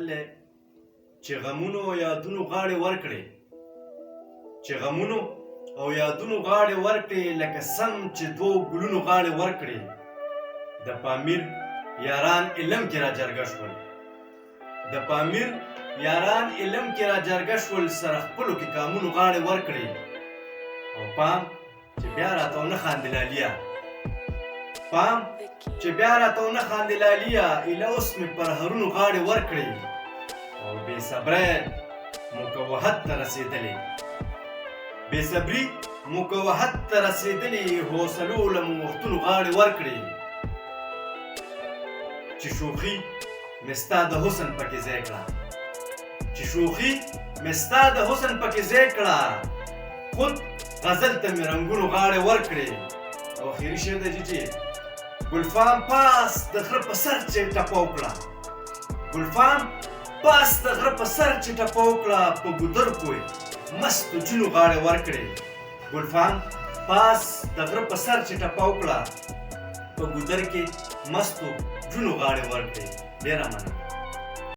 دی چې غمونو او یادونو غاړې ورکړې چې غمونو او یادونو غاړې ورکړې لکه سم چې دوو ګلونو غاړې ورکړې د پامیر یاران علم کې را جرګه شول د پامیر یاران علم کې را جرګه شول سره خپلو کې کامونو غاړې ورکړې او پام چې بیا راته ونه خاندې لاليه پام چې بیا راته ونه خاندې لاليه ایله اوس مې پر هرونو غاړې ورکړې او بې صبری مکوحت ته رسېدلې بې صبري مکوحت ته رسېدلې حوصلو له مو وختونو غاړې ورکړې چې شوخي مې ستا د حسن پکې ځای کړه چې شوخي مې ستا د حسن پکې ځای کړه خود غزل ته مې رنګونو غاړې ورکړې او اخري شعر دی جي ګلفام پاس د غره په سر چې ټپه وکړه ګلفام پاس د غره په سر چې ټپه وکړه په ګودر کوی مستو جونو غاړې ورکړې ګلفام پاس د غره په سر چې ټپه وکړه په ګودر کې مستو جونو غاړې ورکړې ډېره مننه